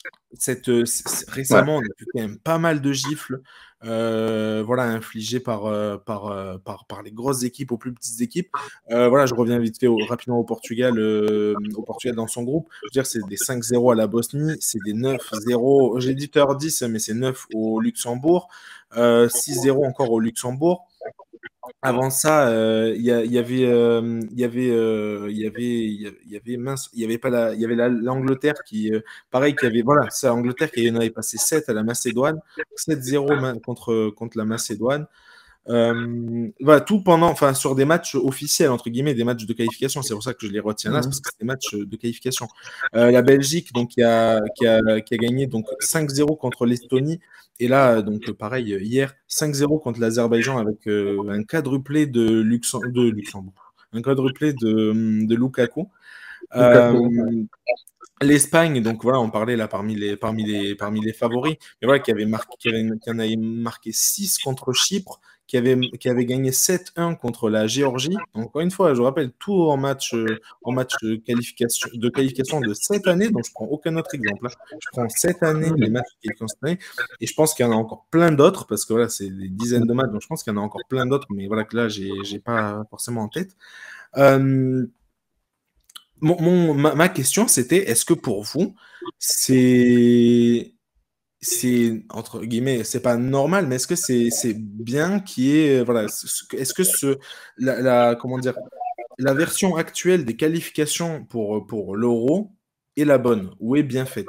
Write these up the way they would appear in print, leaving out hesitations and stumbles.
Ouais. Récemment, on a vu quand même pas mal de gifles voilà, infligées par les grosses équipes aux plus petites équipes. Voilà, je reviens vite fait rapidement au Portugal dans son groupe. Je veux dire, c'est des 5-0 à la Bosnie, c'est des 9-0, j'ai dit 10, mais c'est 9 au Luxembourg, 6-0 encore au Luxembourg. Avant ça, mince, il y avait pas il y avait l'Angleterre qui, pareil, qui avait, voilà, c'est l'Angleterre qui en avait passé 7 à la Macédoine, 7-0 contre la Macédoine. Voilà, tout pendant, enfin, sur des matchs officiels, entre guillemets, des matchs de qualification. C'est pour ça que je les retiens là, c'est parce Mhm. que c'est des matchs de qualification. La Belgique, donc, qui a gagné donc 5-0 contre l'Estonie. Et là, donc, pareil, hier, 5-0 contre l'Azerbaïdjan avec un quadruplé de Luxembourg, un quadruplé de Lukaku. Lukaku. Euh, L'Espagne, donc voilà, on parlait là parmi les favoris, mais voilà, qui en avait marqué 6 contre Chypre, qui avait gagné 7-1 contre la Géorgie. Encore une fois, je rappelle, tout en match de qualification de cette année, donc je prends aucun autre exemple, hein. Je prends cette année, les Mhm. matchs de qualification cette année, et je pense qu'il y en a encore plein d'autres, parce que voilà, c'est des dizaines de matchs, donc je pense qu'il y en a encore plein d'autres, mais voilà que là, j'ai pas forcément en tête. Euh, ma question, c'était, est-ce que pour vous, c'est, entre guillemets, c'est pas normal, mais est-ce que c'est bien qui est, voilà, est-ce que comment dire, la version actuelle des qualifications pour l'Euro est la bonne ou est bien faite?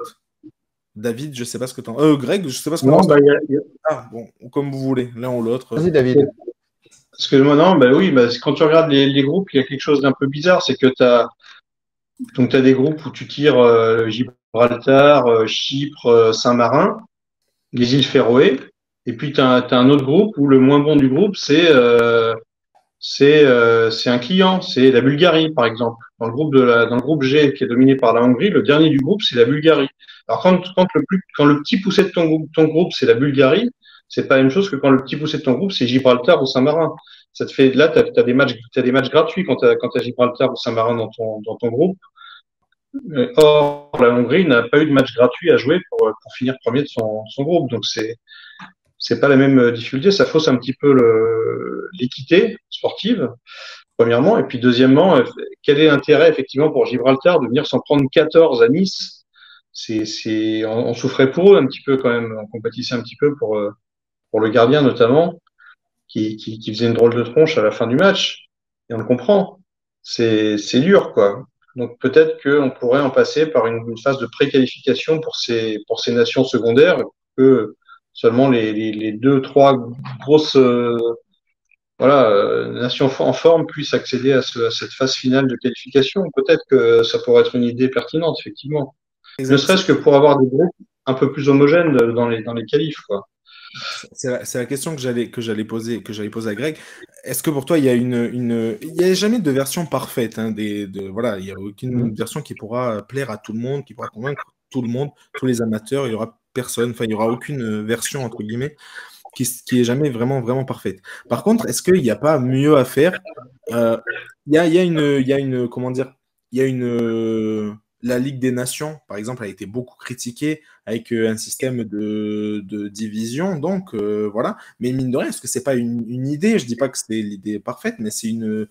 David, je sais pas ce que t'en, Greg, je sais pas ce que t'en Non, penses. bah, Ah, bon, comme vous voulez, l'un ou l'autre. vas-y, David. Excuse-moi, non, bah oui, bah, quand tu regardes les groupes, il y a quelque chose d'un peu bizarre, c'est que t'as des groupes où tu tires Gibraltar, Chypre, Saint-Marin, les îles Féroé, et puis t'as un autre groupe où le moins bon du groupe, c'est un client, c'est la Bulgarie, par exemple. Dans le groupe G, qui est dominé par la Hongrie, le dernier du groupe, c'est la Bulgarie. Alors, quand le petit poussé de ton groupe, c'est la Bulgarie, c'est pas la même chose que quand le petit poussé de ton groupe, c'est Gibraltar ou Saint-Marin. Ça te fait, là, t'as des matchs gratuits quand t'as Gibraltar ou Saint-Marin dans ton groupe. Or, la Hongrie n'a pas eu de match gratuit à jouer pour finir premier de son groupe. Donc, c'est pas la même difficulté. Ça fausse un petit peu l'équité sportive, premièrement. Et puis, deuxièmement, quel est l'intérêt, effectivement, pour Gibraltar de venir s'en prendre 14 à Nice? On souffrait pour eux un petit peu quand même. On compatissait un petit peu pour le gardien, notamment, qui faisait une drôle de tronche à la fin du match. Et on le comprend. C'est dur, quoi. Donc peut-être qu'on pourrait en passer par une phase de préqualification pour ces nations secondaires, que seulement les deux, trois grosses voilà, nations en forme puissent accéder à cette phase finale de qualification. Peut-être que ça pourrait être une idée pertinente, effectivement. Ne Exact. serait-ce que pour avoir des groupes un peu plus homogènes dans les qualifs, quoi. C'est la question que j'allais poser à Greg. Est-ce que pour toi, il y a jamais de version parfaite, hein, voilà, il n'y a aucune version qui pourra plaire à tout le monde, qui pourra convaincre tout le monde, tous les amateurs, il y aura personne, enfin, il y aura aucune version, entre guillemets, qui est jamais vraiment, vraiment parfaite. Par contre, est-ce qu'il n'y a pas mieux à faire? Comment dire, il y a la Ligue des Nations, par exemple, a été beaucoup critiquée avec un système de division, donc voilà. Mais mine de rien, est-ce que c'est pas une idée? Je dis pas que c'est l'idée parfaite, mais c'est une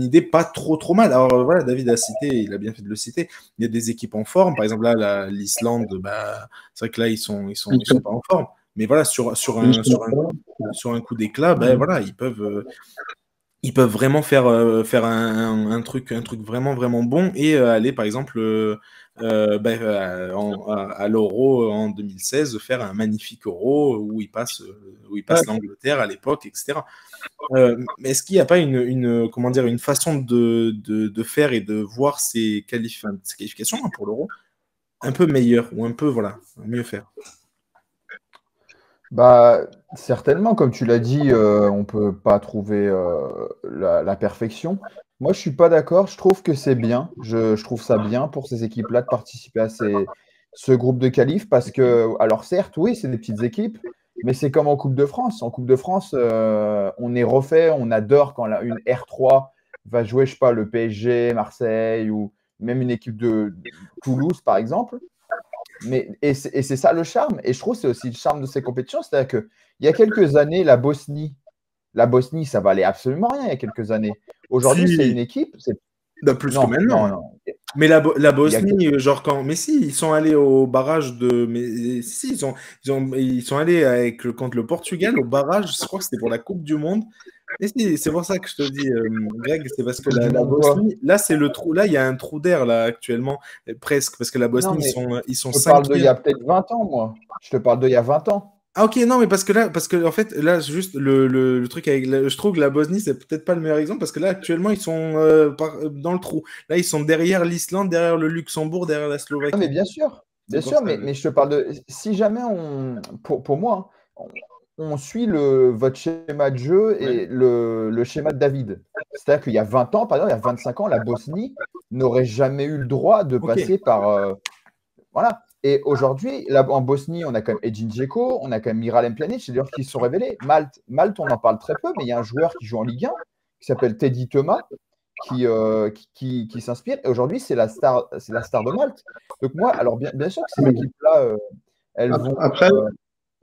idée pas trop trop mal. Alors voilà, David a cité, il a bien fait de le citer. Il y a des équipes en forme, par exemple là, l'Islande, bah, c'est vrai que là ils sont pas en forme. Mais voilà, sur un coup d'éclat, ben voilà, ils peuvent vraiment faire un truc vraiment, vraiment bon et aller, par exemple, à l'Euro en 2016, faire un magnifique Euro où ils passent l'Angleterre à l'époque, etc. Mais est-ce qu'il n'y a pas comment dire, une façon de faire et de voir ces qualifications, hein, pour l'Euro un peu meilleure ou un peu, voilà, mieux faire? Bah, certainement, comme tu l'as dit, on peut pas trouver la perfection. Moi, je suis pas d'accord. Je trouve que c'est bien. Je trouve ça bien pour ces équipes-là de participer à ce groupe de qualifs parce que, alors certes, oui, c'est des petites équipes, mais c'est comme en Coupe de France. En Coupe de France, on est refait, on adore quand une R3 va jouer, je sais pas, le PSG, Marseille ou même une équipe de Toulouse, par exemple. Et c'est ça le charme. Et je trouve que c'est aussi le charme de ces compétitions. C'est-à-dire qu'il y a quelques années, la Bosnie, ça valait absolument rien il y a quelques années. Aujourd'hui, c'est une équipe. Plus que maintenant. Non. Mais la Bosnie, genre quand. Mais si, ils sont allés au barrage de. Mais si, ils sont allés contre le Portugal au barrage, je crois que c'était pour la Coupe du Monde. Et si, c'est pour ça que je te dis, Greg, c'est parce que la Bosnie, là, c'est le trou. Là, il y a un trou d'air, là, actuellement, presque, parce que la Bosnie, ils sont Je te parle d'il y a peut-être 20 ans, moi. Je te parle d'il y a 20 ans. Ah ok, non, mais parce que en fait, là, juste le truc avec, je trouve que la Bosnie, c'est peut-être pas le meilleur exemple, parce que là, actuellement, ils sont dans le trou. Là, ils sont derrière l'Islande, derrière le Luxembourg, derrière la Slovaquie. Non, mais bien sûr, mais je te parle de, si jamais pour moi, on suit votre schéma de jeu et le schéma de David. C'est-à-dire qu'il y a 20 ans, par exemple, il y a 25 ans, la Bosnie n'aurait jamais eu le droit de passer par... voilà. Et aujourd'hui, en Bosnie, on a quand même Edin Dzeko, on a quand même Miralem Pjanic, c'est d'ailleurs qui se sont révélés. Malte, on en parle très peu, mais il y a un joueur qui joue en Ligue 1 qui s'appelle Teddy Thomas, qui s'inspire. Et aujourd'hui, c'est la star de Malte. Donc moi, alors bien sûr que ces équipes-là, elles vont... Après,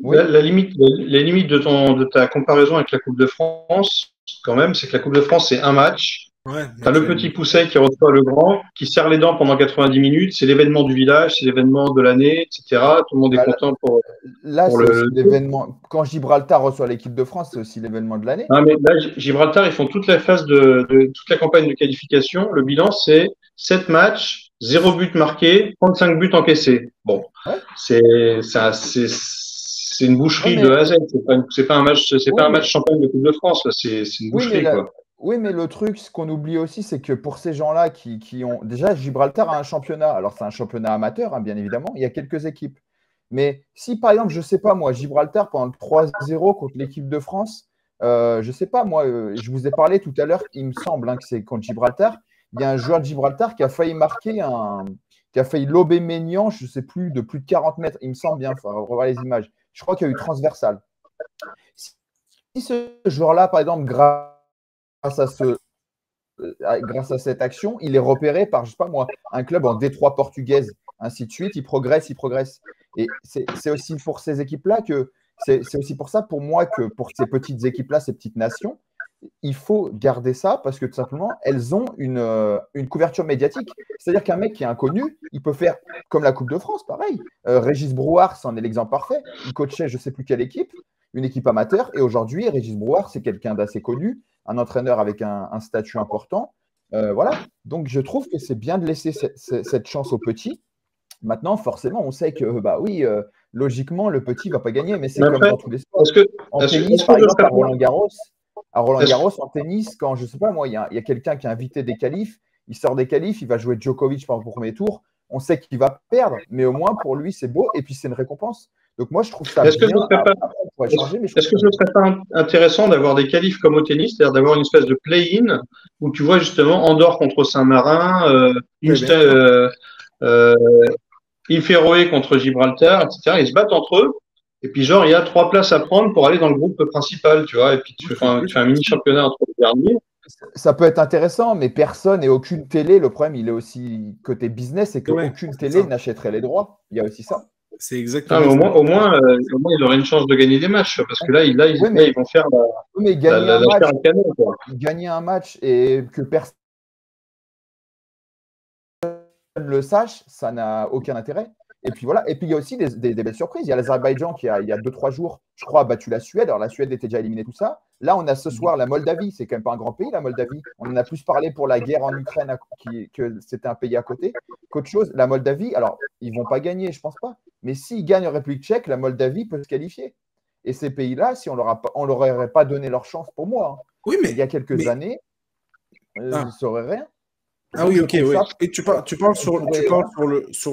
oui. la limite de ta comparaison avec la Coupe de France, quand même, c'est que la Coupe de France, c'est un match. Ouais, t'as le petit pousset qui reçoit le grand, qui serre les dents pendant 90 minutes. C'est l'événement du village, c'est l'événement de l'année, etc. Tout le monde est content pour. Là, c'est aussi l'événement. Quand Gibraltar reçoit l'équipe de France, c'est aussi l'événement de l'année. Ah, mais là, Gibraltar, ils font toute la phase toute la campagne de qualification. Le bilan, c'est 7 matchs, 0 but marqué, 35 buts encaissés. Bon, ouais. C'est une boucherie de A à Z. C'est pas un match, pas un match champagne de Coupe de France. C'est une boucherie, quoi. Oui, mais le truc, ce qu'on oublie aussi, c'est que pour ces gens-là qui ont. Déjà, Gibraltar a un championnat. Alors, c'est un championnat amateur, hein, bien évidemment. Il y a quelques équipes. Mais si, par exemple, je ne sais pas, moi, Gibraltar, pendant le 3-0 contre l'équipe de France, je ne sais pas, moi, je vous ai parlé tout à l'heure, il me semble que c'est contre Gibraltar. Il y a un joueur de Gibraltar qui a failli qui a failli lober Maignan, je ne sais plus, de plus de 40 mètres. Il me semble bien, il faut revoir les images. Je crois qu'il y a eu transversal. Si ce joueur-là, par exemple, grâce à cette action, il est repéré par, je sais pas moi, un club en Détroit portugaise, ainsi de suite, il progresse. Et c'est aussi pour ces équipes-là c'est aussi pour ça, pour moi, que pour ces petites équipes-là, ces petites nations, il faut garder ça parce que tout simplement, elles ont une couverture médiatique. C'est-à-dire qu'un mec qui est inconnu, il peut faire comme la Coupe de France, pareil. Régis Brouard, c'en est l'exemple parfait. Il coachait je ne sais plus quelle équipe, une équipe amateur, et aujourd'hui, Régis Brouard, c'est quelqu'un d'assez connu, un entraîneur avec un statut important. Voilà. Donc, je trouve que c'est bien de laisser cette chance aux petits. Maintenant, forcément, on sait que, logiquement, le petit ne va pas gagner, mais c'est comme dans tous les sports. En tennis, par exemple, à Roland-Garros, en tennis, quand, je ne sais pas, moi, il y a quelqu'un qui a invité des qualifs, il sort des qualifs, il va jouer Djokovic pour le premier tour, on sait qu'il va perdre, mais au moins, pour lui, c'est beau, et puis c'est une récompense. Donc moi, je trouve ça bien. Est-ce que ce ne serait pas intéressant d'avoir des qualifs comme au tennis, c'est-à-dire d'avoir une espèce de play-in où tu vois justement Andorre contre Saint-Marin, Île Féroé contre Gibraltar, etc. Ils se battent entre eux. Et puis genre, il y a 3 places à prendre pour aller dans le groupe principal, tu vois. Et puis tu fais un mini-championnat entre les derniers. Ça peut être intéressant, mais personne et aucune télé. Le problème, il est aussi côté business, c'est qu'aucune télé n'achèterait les droits. Il y a aussi ça. C'est exactement ça. Au moins, il aurait une chance de gagner des matchs, parce que là, ils vont faire gagner un match et que personne le sache, ça n'a aucun intérêt. Et puis voilà. Et puis il y a aussi des belles surprises. Il y a l'Azerbaïdjan qui, il y a 2-3 jours, je crois, a battu la Suède. Alors la Suède était déjà éliminée, tout ça. Là, on a ce soir la Moldavie. C'est quand même pas un grand pays, la Moldavie. On en a plus parlé pour la guerre en Ukraine que c'était un pays à côté qu'autre chose. La Moldavie, alors, ils vont pas gagner, je pense pas. Mais s'ils gagnent en République tchèque, la Moldavie peut se qualifier. Et ces pays-là, si on leur aurait pas donné leur chance, pour moi, oui, mais il y a quelques années, ils ne sauraient rien. Ah oui, ok, oui. Et tu parles sur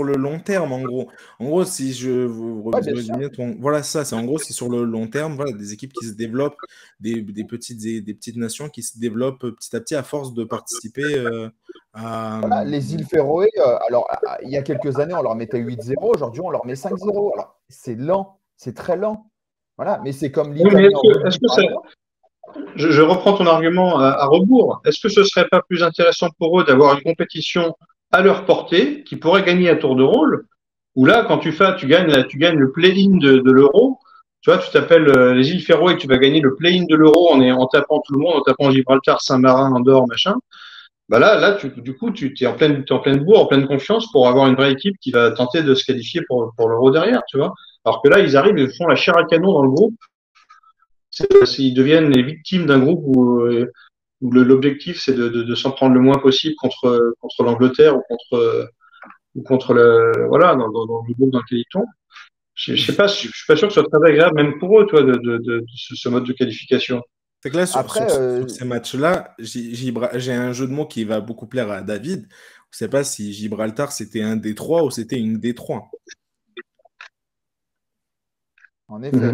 le long terme, en gros. En gros, si je vous résume voilà ça, c'est en gros, c'est sur le long terme, voilà, des équipes qui se développent, des petites nations qui se développent petit à petit à force de participer à. Voilà, les îles Féroé, alors il y a quelques années, on leur mettait 8-0, aujourd'hui on leur met 5-0. Alors c'est lent, c'est très lent. Voilà, mais c'est comme l'Italie. Je reprends ton argument à rebours. Est-ce que ce serait pas plus intéressant pour eux d'avoir une compétition à leur portée, qui pourrait gagner à tour de rôle, Où là, quand tu gagnes le play-in de l'Euro, tu vois, tu t'appelles les îles Féroé et tu vas gagner le play-in de l'Euro en tapant tout le monde, en tapant Gibraltar, Saint-Marin, Andorre, machin. Bah là, du coup, tu t'es en pleine bourre, en pleine confiance pour avoir une vraie équipe qui va tenter de se qualifier pour l'Euro derrière, tu vois. Alors que là, ils arrivent, ils font la chair à canon dans le groupe. Ils deviennent les victimes d'un groupe où l'objectif c'est de s'en prendre le moins possible contre l'Angleterre ou contre le voilà dans le groupe dans lequel ils tombent. Je sais pas, je suis pas sûr que ce soit très agréable même pour eux, toi, de ce mode de qualification. C'est que là, Après, sur ces matchs-là, j'ai un jeu de mots qui va beaucoup plaire à David. Je ne sais pas si Gibraltar, c'était un D3 ou c'était une D3. en effet.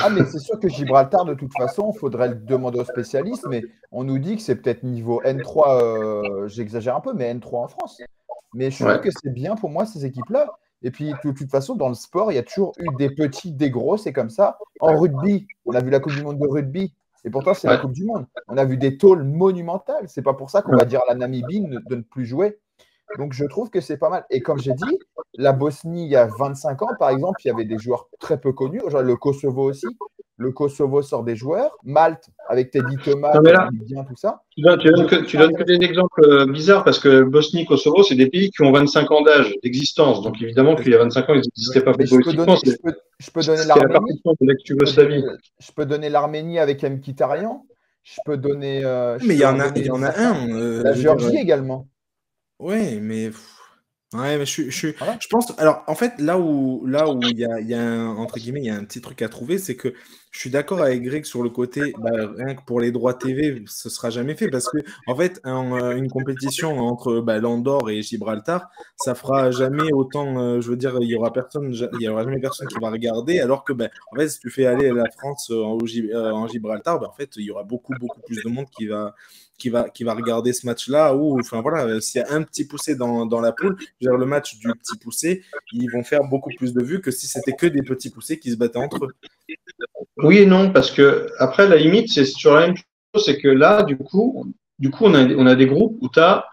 Ah, mais c'est sûr que Gibraltar, de toute façon, il faudrait le demander aux spécialistes, mais on nous dit que c'est peut-être niveau N3, j'exagère un peu, mais N3 en France. Mais je trouve Ouais. que c'est bien pour moi, ces équipes-là. Et puis, de toute façon, dans le sport, il y a toujours eu des petits, des gros, c'est comme ça. En rugby, on a vu la Coupe du Monde de rugby, et pourtant, c'est la Ouais. Coupe du Monde. On a vu des tôles monumentales. C'est pas pour ça qu'on Ouais. va dire à la Namibie de ne plus jouer. Donc, je trouve que c'est pas mal. Et comme j'ai dit, la Bosnie, il y a 25 ans, par exemple, il y avait des joueurs très peu connus. Genre le Kosovo aussi. Le Kosovo sort des joueurs. Malte, avec Teddy Thomas, Non, qui mais a là, bien tout ça. tu donnes que des exemples bizarres parce que Bosnie, Kosovo, c'est des pays qui ont 25 ans d'âge d'existence. Donc évidemment qu'il y a 25 ans, ils n'existaient pas Mais je peux footballistiquement. donner, je peux donner C'est la l'Arménie. partition de l'ex-Yougoslavie. Je peux donner l'Arménie avec Mkhitaryan. Je peux donner, je Mais peux en il donner y en a certains. un. La Je veux dire, Géorgie également. ouais, mais ouais, mais Voilà. je pense. Alors, en fait, là où il y a entre guillemets, il y a un petit truc à trouver, c'est que je suis d'accord avec Greg sur le côté, bah, rien que pour les droits TV, ce sera jamais fait parce que, en fait, une compétition entre bah, l'Andorre et Gibraltar, ça fera jamais autant. Je veux dire, il y aura jamais personne qui va regarder, alors que, bah, en fait, si tu fais aller la France en Gibraltar, bah, en fait, il y aura beaucoup plus de monde qui va regarder ce match-là. Ou, enfin voilà, s'il y a un petit poussé dans la poule, genre le match du petit poussé, ils vont faire beaucoup plus de vues que si c'était que des petits poussés qui se battaient entre eux. Oui et non, parce que après, la limite, c'est sur la même chose, c'est que là, on a des groupes où tu as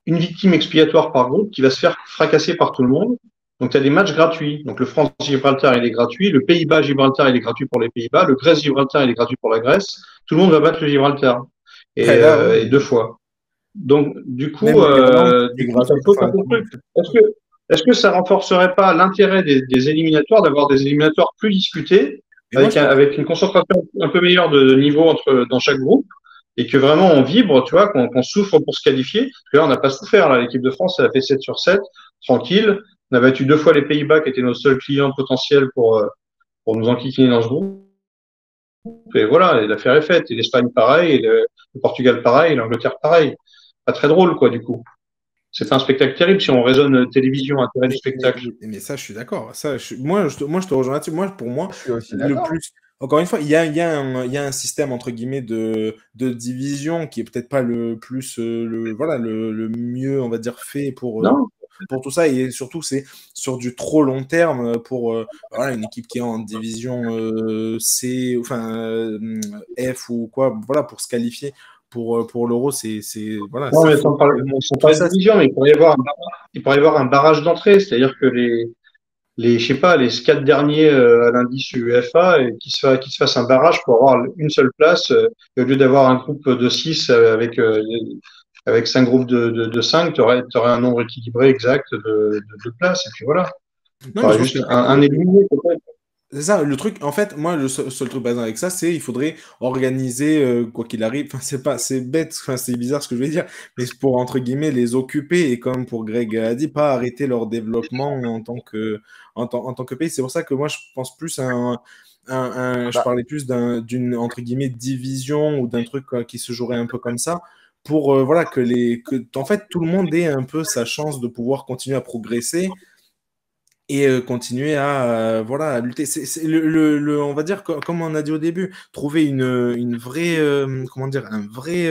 une victime expiatoire par groupe qui va se faire fracasser par tout le monde. Donc, tu as des matchs gratuits. Donc, le France-Gibraltar, il est gratuit. Le Pays-Bas-Gibraltar, il est gratuit pour les Pays-Bas. Le Grèce-Gibraltar, il est gratuit pour la Grèce. Tout le monde va battre le Gibraltar. Et là, Et deux fois. Donc, même l'Irlande, c'est ça gratuit. saute un Enfin, peu le truc. Est-ce que ça renforcerait pas l'intérêt des éliminatoires, d'avoir des éliminatoires plus disputés, et moi, je pense, avec une concentration un peu meilleure de niveau dans chaque groupe, et que vraiment on vibre, tu vois, qu'on souffre pour se qualifier. Parce que là, on n'a pas souffert, là. L'équipe de France, elle a fait 7 sur 7, tranquille. On a battu 2 fois les Pays-Bas, qui étaient nos seuls clients potentiels pour nous enquiquiner dans ce groupe. Et voilà, et l'affaire est faite. Et l'Espagne, pareil, et le Portugal, pareil, et l'Angleterre, pareil. Pas très drôle, quoi, du coup. C'est pas un spectacle terrible si on raisonne télévision, intérêt du spectacle. mais ça, je suis d'accord. Moi, je te rejoins là-dessus. Moi, pour moi, Je suis aussi le d'accord. plus. Encore une fois, il y a un système, entre guillemets, de division qui est peut-être pas le plus, voilà, le mieux, on va dire, fait Non, pour tout ça. Et surtout, c'est sur du trop long terme pour voilà, une équipe qui est en division C, enfin F ou quoi, voilà, pour se qualifier pour l'Euro, voilà, non, c'est mais faut sans tout parler de ça. division, mais il pourrait y avoir un barrage d'entrée, c'est-à-dire que je sais pas, les 4 derniers à l'indice UEFA, et qui se fasse un barrage pour avoir une seule place, et au lieu d'avoir un groupe de 6 avec 5 groupes de 5, tu aurais un nombre équilibré exact de places, et puis voilà. Non, Tu mais je aurais pense juste que un éliminé, peut-être. c'est ça, le truc, en fait, moi, le seul truc basé avec ça, c'est il faudrait organiser, quoi qu'il arrive, enfin, c'est bête, enfin, c'est bizarre ce que je vais dire, mais c'est pour, entre guillemets, les occuper et comme pour Greg a dit, pas arrêter leur développement en tant que pays. C'est pour ça que moi, je pense plus à je Bah, parlais plus d'une, entre guillemets, division ou d'un truc qui se jouerait un peu comme ça, pour, voilà, en fait, tout le monde ait un peu sa chance de pouvoir continuer à progresser et continuer à voilà à lutter. C'est on va dire comme on a dit au début, trouver une vraie comment dire un vrai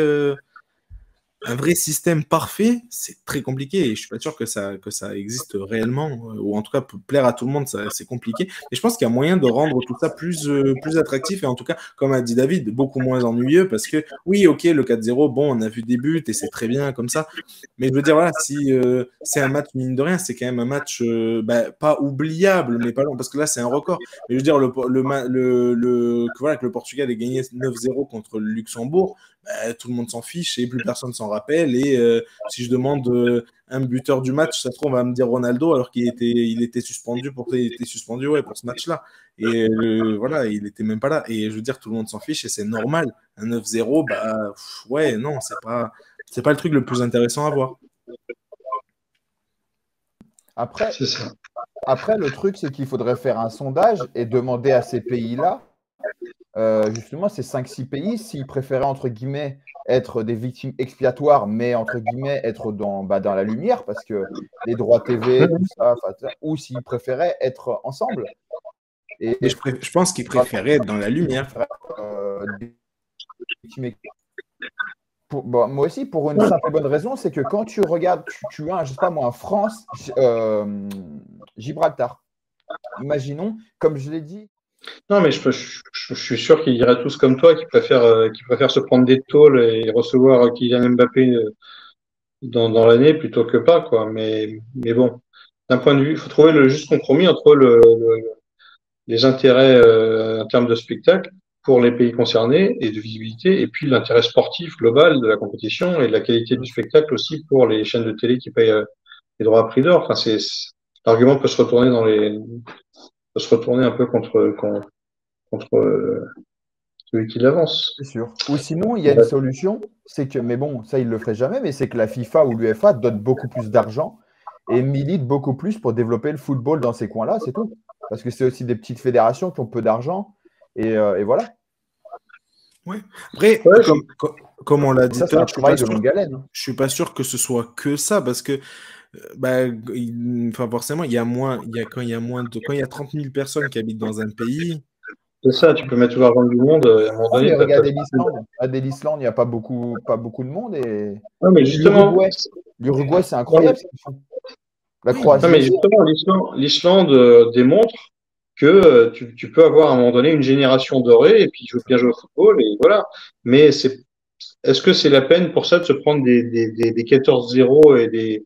un vrai système parfait, c'est très compliqué et je suis pas sûr que ça existe réellement, ou en tout cas peut plaire à tout le monde, c'est compliqué. Et je pense qu'il y a moyen de rendre tout ça plus attractif et en tout cas, comme a dit David, beaucoup moins ennuyeux parce que oui, ok, le 4-0, bon, on a vu des buts et c'est très bien comme ça. Mais je veux dire, voilà, si c'est un match, mine de rien, c'est quand même un match pas oubliable, mais pas long, parce que là, c'est un record. Mais je veux dire, voilà, que le Portugal ait gagné 9-0 contre le Luxembourg, tout le monde s'en fiche et plus personne s'en rappelle. Et si je demande un buteur du match, ça se trouve, on va me dire Ronaldo, alors il était suspendu ouais, pour ce match-là. Et voilà, il était même pas là. Et je veux dire, tout le monde s'en fiche et c'est normal. Un 9-0, ouais, non, c'est pas le truc le plus intéressant à voir. Après, C'est ça. après, le truc, c'est qu'il faudrait faire un sondage et demander à ces pays-là, justement, ces 5-6 pays, s'ils préféraient, entre guillemets, être des victimes expiatoires, mais, entre guillemets, être dans la lumière, parce que les droits TV, tout ça, ou s'ils préféraient être ensemble. Et Mais je pense qu'ils préféraient être dans la lumière. des victimes bon, moi aussi, pour une simple et bonne raison, c'est que quand tu regardes, tu as, je sais pas moi, France, Gibraltar. Imaginons, comme je l'ai dit. Non, mais je suis sûr qu'ils diraient tous comme toi, qu'ils préfèrent se prendre des tôles et recevoir Kylian Mbappé dans l'année plutôt que pas, quoi. Mais bon, d'un point de vue, il faut trouver le juste compromis entre les intérêts en termes de spectacle pour les pays concernés et de visibilité, et puis l'intérêt sportif global de la compétition et de la qualité du spectacle aussi pour les chaînes de télé qui payent les droits à prix d'or. Enfin, l'argument peut se retourner un peu contre celui qui l'avance. C'est sûr. Ou sinon, il y a une solution, c'est que, mais bon, ça, il ne le ferait jamais, mais c'est que la FIFA ou l'UEFA donnent beaucoup plus d'argent et militent beaucoup plus pour développer le football dans ces coins-là, c'est tout. Parce que c'est aussi des petites fédérations qui ont peu d'argent, et voilà. Ouais. Après, comme on l'a dit, ça, c'est un travail de longue haleine. Je suis pas sûr que ce soit que ça, parce que forcément, quand il y a 30 000 personnes qui habitent dans un pays. C'est ça, tu peux mettre tout l'argent du monde. À un moment donné, regardez l'Islande. l'Islande, il n'y a pas beaucoup de monde. Et non, mais justement, l'Uruguay, c'est incroyable. La Croatie. Non, mais justement, l'Islande démontre que tu peux avoir à un moment donné une génération dorée et puis bien jouer au football et voilà. Mais est-ce que c'est la peine pour ça de se prendre des 14-0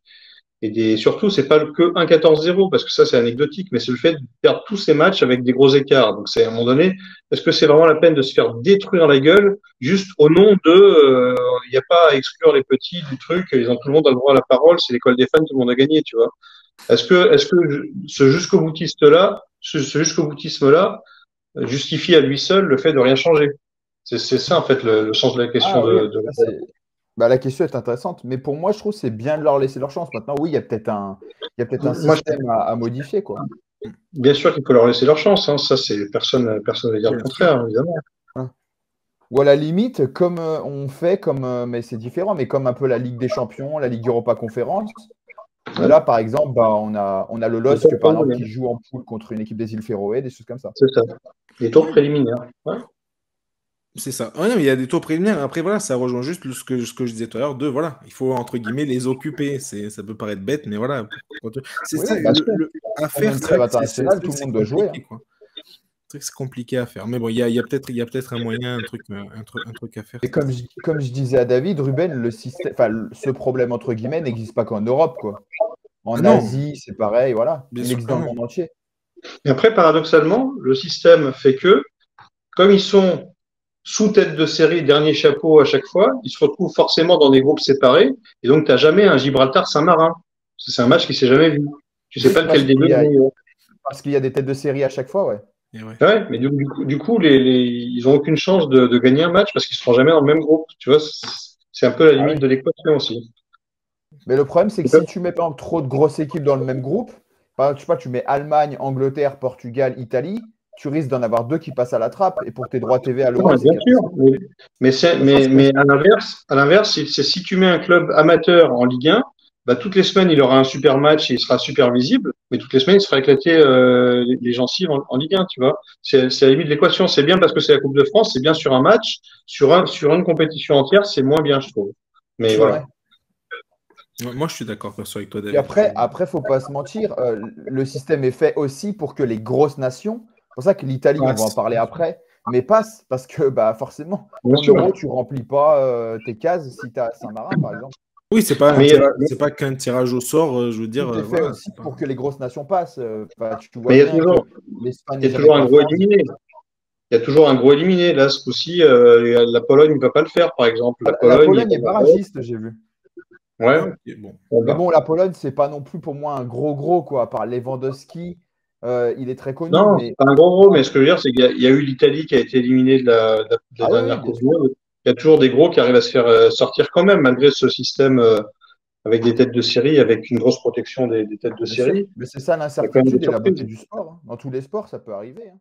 et surtout, c'est pas que un 14-0 parce que ça, c'est anecdotique, mais c'est le fait de perdre tous ces matchs avec des gros écarts. Donc, c'est à un moment donné, est-ce que c'est vraiment la peine de se faire détruire la gueule juste au nom de, il n'y a pas à exclure les petits du truc, tout le monde a le droit à la parole, c'est l'école des fans, tout le monde a gagné, tu vois. Est-ce que ce jusqu'au-boutisme-là justifie à lui seul le fait de rien changer? C'est ça, en fait, le sens de la question la question est intéressante, mais pour moi, je trouve que c'est bien de leur laisser leur chance. Maintenant, oui, il y a peut-être un système à modifier, quoi. Bien sûr qu'il faut leur laisser leur chance. Hein. Ça, c'est personne ne va dire le contraire, évidemment. Ou à la limite, comme on fait, mais c'est différent, mais comme un peu la Ligue des Champions, la Ligue Europa Conférence. Là, par exemple, on a le LOSC, par exemple, qui joue en poule contre une équipe des îles Féroé, des choses comme ça. C'est ça. Les tours préliminaires. Ouais. C'est ça. Ouais, non, il y a des tours préliminaires. Après, voilà, ça rejoint juste ce que je disais tout à l'heure. Voilà, il faut, entre guillemets, les occuper. Ça peut paraître bête, mais voilà. C'est ça. À faire, tout le monde doit jouer. C'est compliqué à faire. Mais bon, il y a peut-être un moyen, un truc à faire. Et comme je disais à David, Ruben, ce problème, entre guillemets, n'existe pas qu'en Europe, quoi. En Asie, c'est pareil, voilà. Il existe dans le monde entier. Et après, paradoxalement, le système fait que, comme ils sont sous tête de série, dernier chapeau à chaque fois, ils se retrouvent forcément dans des groupes séparés, et donc tu n'as jamais un Gibraltar-Saint-Marin. C'est un match qui ne s'est jamais vu. Tu ne sais pas lequel des deux. Parce qu'il y a des têtes de série à chaque fois, ouais. Ouais, mais du coup ils n'ont aucune chance de gagner un match parce qu'ils ne seront jamais dans le même groupe. Tu vois, c'est un peu la limite de l'équation aussi. Mais le problème, c'est que si tu mets pas trop de grosses équipes dans le même groupe, je sais pas, tu mets Allemagne, Angleterre, Portugal, Italie, tu risques d'en avoir deux qui passent à la trappe. Et pour tes droits TV à l'Euro, bien sûr. Mais à l'inverse, si tu mets un club amateur en Ligue 1, toutes les semaines, il aura un super match et il sera super visible, mais toutes les semaines, il sera éclaté les gencives en Ligue 1, tu vois. C'est la limite de l'équation. C'est bien parce que c'est la Coupe de France, c'est bien sur un match, sur une compétition entière, c'est moins bien, je trouve. Mais C'est voilà. vrai. Moi, je suis d'accord avec toi, Et David. après, faut pas se mentir, le système est fait aussi pour que les grosses nations, c'est pour ça que l'Italie, on va en parler après, mais passe, parce que bah, forcément, Bien ton sûr. euro, tu remplis pas tes cases si tu as Saint-Marin, par exemple. Oui, Mais c'est pas qu'un tirage au sort, je veux dire, Tout est fait voilà. aussi pour que les grosses nations passent. Enfin, tu vois il y a bien que toujours, l'Espagne il n'est y a jamais toujours un gros passante. éliminé. Il y a toujours un gros éliminé. Là, ce coup-ci, la Pologne ne va pas le faire, par exemple. La La Pologne, Pologne est barragiste, j'ai vu. ouais. Ah, ok, bon. Bon, Mais bah. bon, la Pologne, c'est pas non plus pour moi un gros, quoi. Par Lewandowski, il est très connu, Non, c'est mais pas un gros, mais ce que je veux dire, c'est qu'il y a eu l'Italie qui a été éliminée de la ah oui, oui, dernière bien Coupe du sûr. Monde. Il y a toujours des gros qui arrivent à se faire sortir quand même, malgré ce système avec des têtes de série, avec une grosse protection des têtes de Bien sûr. série. Mais c'est ça Il y a quand même l'incertitude des et la beauté surprises. du sport, hein. Dans tous les sports, ça peut arriver, hein.